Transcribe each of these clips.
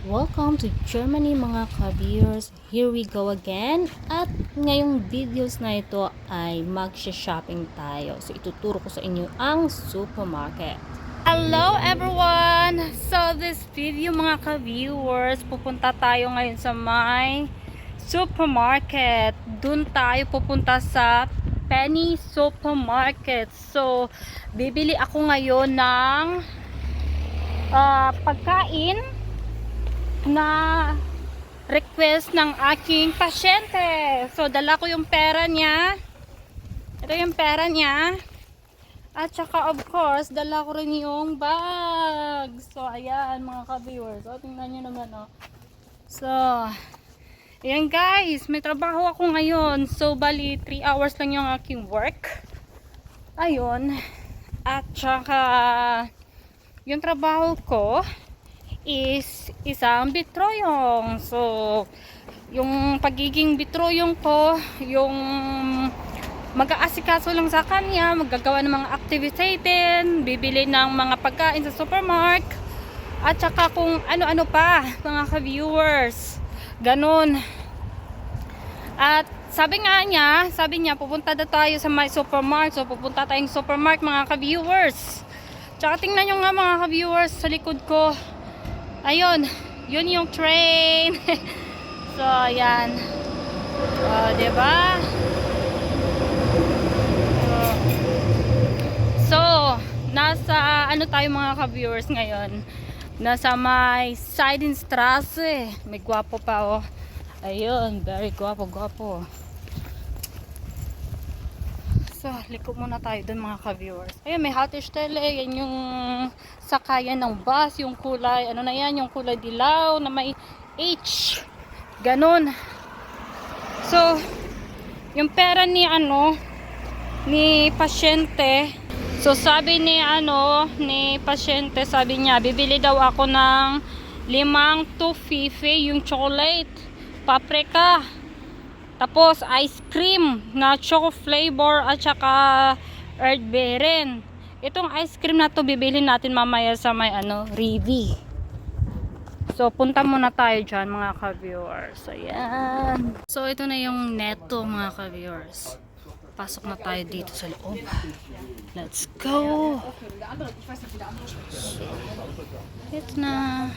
Welcome to Germany mga ka-viewers. Here we go again. At ngayong videos na ito ay mag-shopping tayo. So ituturo ko sa inyo ang supermarket. Hello everyone! So this video mga ka-viewers, pupunta tayo ngayon sa may supermarket. Doon tayo pupunta sa Penny Supermarket. So bibili ako ngayon ng pagkain na request ng aking pasyente. So dala ko yung pera niya. Ito yung pera niya. At saka of course dala ko rin yung bag. So ayan mga ka-viewers. So tingnan nyo naman oh. So ayan guys, may trabaho ako ngayon. So bali 3 hours lang yung aking work. Ayun. At saka yung trabaho ko is isang bitroyong. So yung pagiging bitroyong ko, yung mag-aasikaso lang sa kanya, maggagawa ng mga activity din, bibili ng mga pagkain sa supermarket, at saka kung ano-ano pa mga ka-viewers, ganun. At sabi niya pupunta na tayo sa my supermarket. So pupunta tayong supermarket mga ka-viewers. Tsaka tingnan nyo nga mga ka-viewers sa likod ko. Ayun, yun yung train. So, ayan. Diba? So, nasa ano tayo mga ka-viewers ngayon? Nasa may Seidenstraße. May gwapo pa oh. Ayun, very gwapo. So, liko muna tayo dun mga ka-viewers. Ayun, may Haltestelle. Yan yung sakayan ng bus. Yung kulay, ano na yan? Yung kulay dilaw na may H. Ganon. So, yung pera ni ni pasyente. So, sabi ni ni pasyente, sabi niya, bibili daw ako ng 5 toffee, yung chocolate, paprika, tapos ice cream na choco flavor at saka earth berry. Itong ice cream na to bibili natin mamaya sa may Rivi. So punta muna tayo dyan mga ka-viewers. Ayan. So ito na yung Netto mga ka-viewers. Pasok na tayo dito sa loob. Let's go. So, ito na.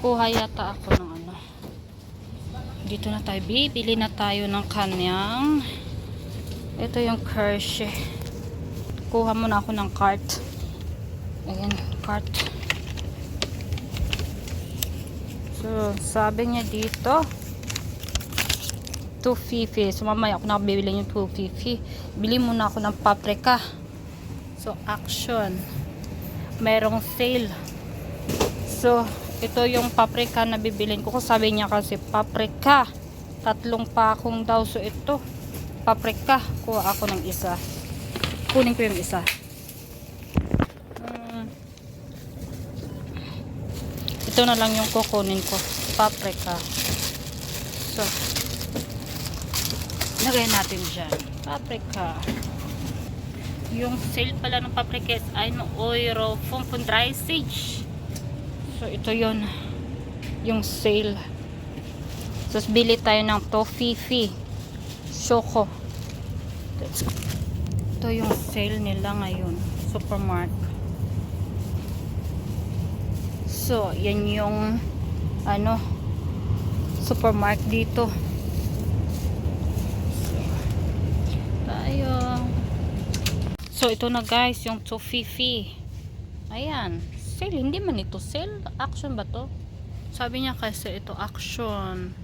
Kukuha yata ako ng dito na tayo, bibili na tayo ng kanyang, ito yung Hershey. Kuha muna ako ng cart. Ayan, cart. So sabi niya dito 250. So mamaya ako nakabibili yung 250. Bili muna ako ng paprika. So action, merong sale. So ito yung paprika na bibilin ko. Sabi niya kasi paprika 3 pakong daw. So ito paprika, kuha ako ng isa. Kunin ko yung isa. Ito na lang yung kukunin ko, paprika. So lagay natin dyan paprika. Yung sale pala ng paprika is 1 euro 35. So ito yon yung sale. So bili tayo ng toffee choco. Ito yung sale nila ngayon, supermarket. So yan yung supermarket dito. So tayo. So ito na guys yung toffee. Ayan, sale. Hindi man ito sale, action ba to? Sabi niya kasi ito action.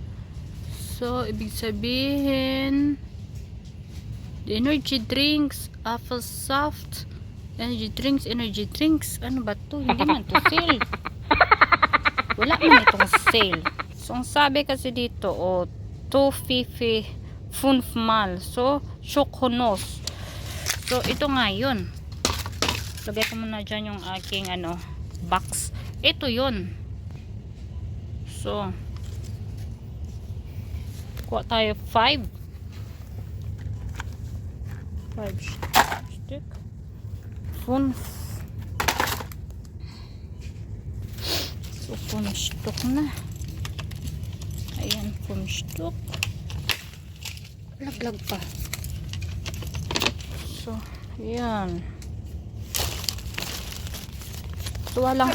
So ibig sabihin the energy drinks, apple soft, energy drinks, ano ba to? Hindi man to sale. Wala man itong sale. So ang sabi kasi dito 250 mal. So choconos. So ito nga yun. Lagay ko muna dyan yung aking box. Ito yun. So kuha tayo 5 stick. Phone. So So, pumistok na. Ayan, pumistok. Laglag pa. So, ayan. So, walang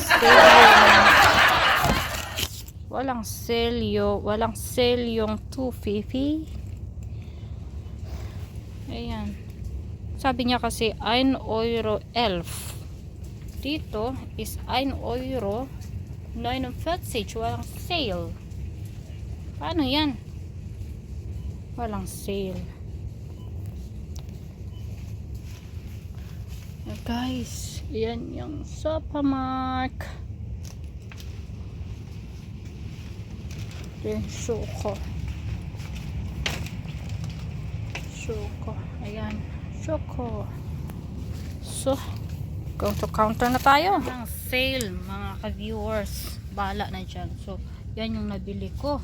sale yung 250. Ayan. Sabi niya kasi 1 euro 11. Dito is 1 euro 49. Walang sale. Paano yan? Walang sale. Guys, yan yung Sopamark. Then Shoko. Ayan, Shoko. So, go to counter na tayo. Ang sale, mga ka-viewers. Bala na dyan. So, yan yung nabili ko.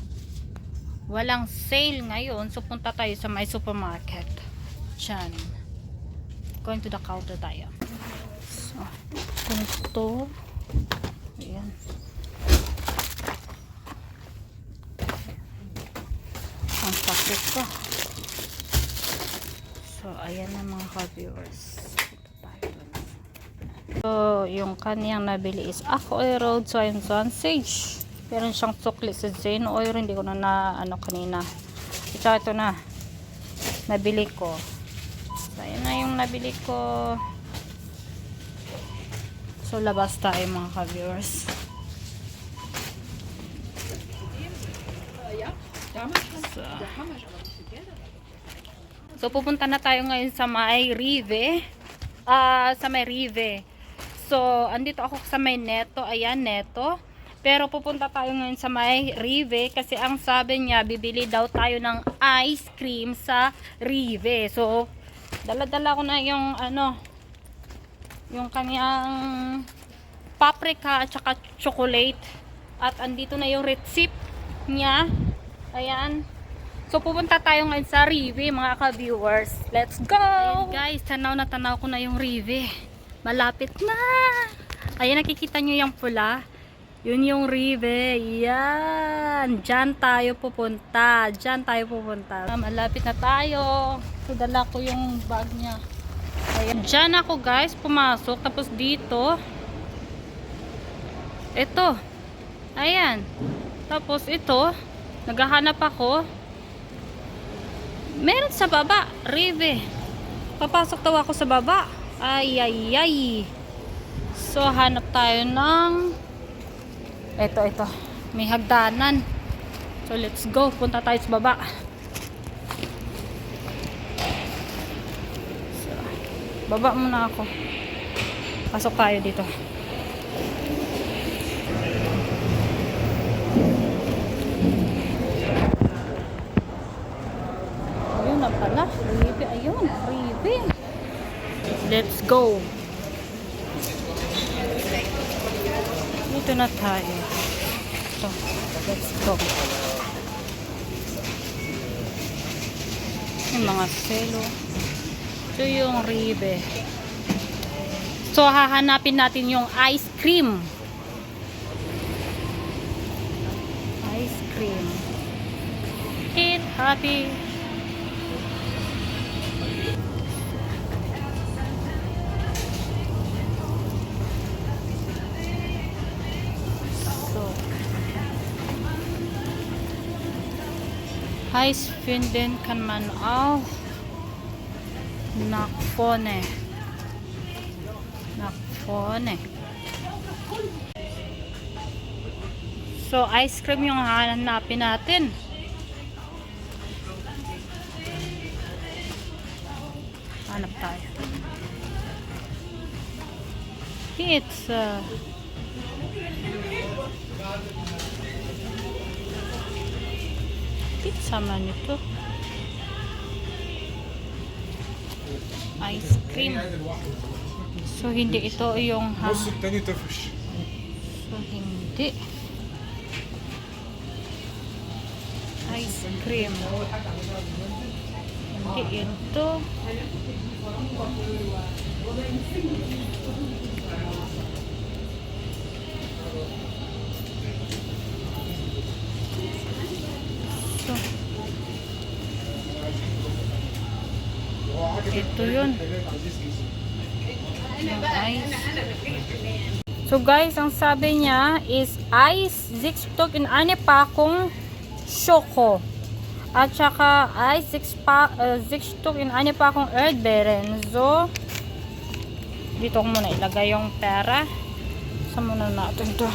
Walang sale ngayon. So, punta tayo sa my supermarket. Dyan. Going to the counter tayo. So, ganito. Ayan. Ang pakit ko. So, ayan na mga ka-viewers. So, yung kaniyang nabili is Ako Road. So, ayun, sausage. Meron siyang sukli sa Zane Oil. Hindi ko na ano kanina. Ito na. Nabili ko. So, ayan na yung nabili ko. So, labas tayo mga ka-viewers. So, pupunta na tayo ngayon sa may Rive. Sa may Rive. So, andito ako sa may Neto. Ayan, Neto. Pero pupunta tayo ngayon sa may Rive kasi ang sabi niya, bibili daw tayo ng ice cream sa Rive. So, dala-dala ko na yung yung kanyang paprika at saka chocolate. At andito na yung receipt niya. Ayan. So, pupunta tayo ngayon sa Rive, mga ka-viewers. Let's go! Ayan guys, tanaw na tanaw ko na yung Rive. Malapit na! Ayan, nakikita nyo yung pula. Yun yung Rive. Yan. Diyan tayo pupunta. Malapit na tayo. So, dala ko yung bag niya. Ayan. Diyan ako guys, pumasok. Tapos dito. Ito. Ayan. Tapos ito. Naghahanap ako. Meron sa baba. Rive. Papasok daw ako sa baba. Ay. So, hanap tayo ng ito. May hagdanan. So, let's go. Punta tayo sa baba. So, baba muna ako. Pasok tayo dito. Ayun na pala. Rive. Ayun. Rive. Let's go. Dito na tayo. So, let's go. Yung mga selo. Ito yung Rive. So, hahanapin natin yung ice cream. Ice cream. Eat happy. Heiß finden kann man auch nach vorne. So, ice cream yung hahanapin natin. Hanap tayo. Pizza. Pizza man ito. Ice cream. So, hindi ito yung so, hindi. Ice cream. Hindi ito. Ito yun. Yung ice. So guys, ang sabi niya is ice, zikstock, and ane pa akong Choco. At saka ice, zikstock, and ane pa akong Erdbeeren. So, dito ko muna ilagay yung pera. Saan muna natin to?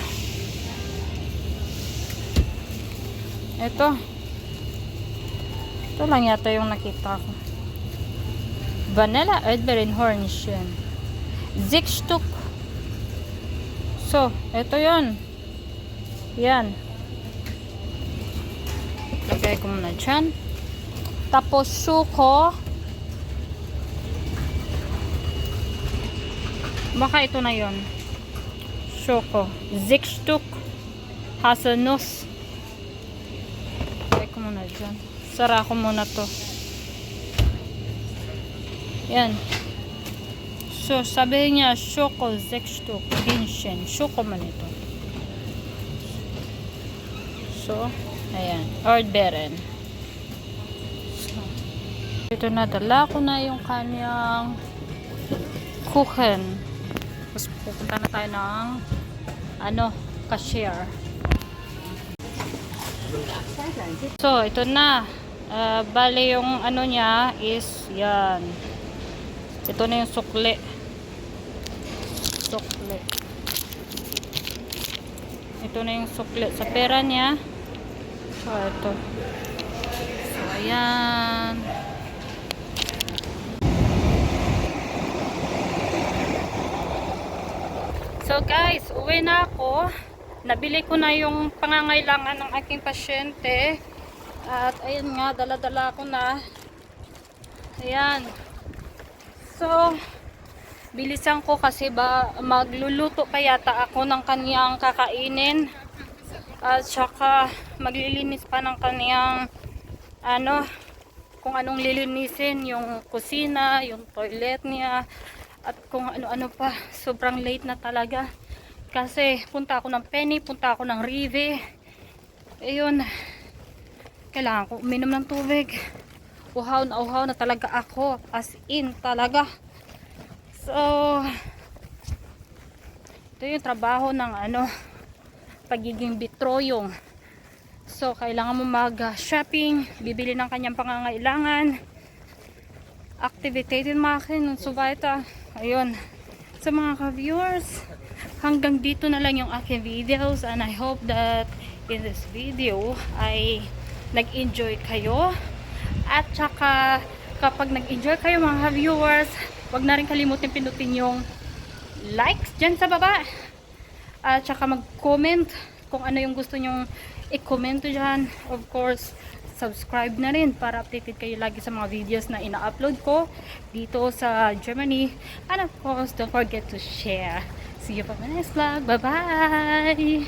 Ito lang yata yung nakita ko. Vanilla Erdbeeren Hornchen. Zikstock. So, ito yun. Yan. Lagay ko muna dyan. Tapos, Choco. Baka ito na yun. Choco. Zikstock. Haselnuss. Lagay ko muna dyan. Sara ko muna to. Yan. So, sabi niya, Choco, Zikstock, Ginshen. Choco man ito. So, ayan. Erdbeeren. So, ito na, dala ko na yung kanyang kuchen. Tapos, pupunta na tayo ng cashier. So, ito na. Bale yung niya is yan. Ito na yung sukli. Ito na yung sukli sa pera niya. So, ito. So, ayan. So, guys, uwi na ako. Nabili ko na yung pangangailangan ng aking pasyente. At, ayun nga, dala-dala ko na. Ayan. So, bilisan ko kasi magluluto pa yata ako ng kaniyang kakainin. At saka maglilinis pa ng kaniyang kung anong lilinisin, yung kusina, yung toilet niya, at kung ano-ano pa. Sobrang late na talaga. Kasi punta ako ng Penny, punta ako ng Rive. Ayun. Kailangan ko uminom ng tubig. Uhaw na talaga ako. As in talaga. So, ito yung trabaho ng pagiging bitroyong. So, kailangan mo mag-shopping, bibili ng kanyang pangangailangan, activated makin, subata. Ayun. So, mga ka-viewers, hanggang dito na lang yung aking videos, and I hope that in this video ay nag-enjoy kayo. At saka, kapag nag-enjoy kayo mga viewers, wag na rin kalimutin pindutin yung likes dyan sa baba. At saka mag-comment kung ano yung gusto nyong i-comment dyan. Of course, subscribe na rin para updated kayo lagi sa mga videos na ina-upload ko dito sa Germany. And of course, don't forget to share. See you for my next vlog. Bye-bye!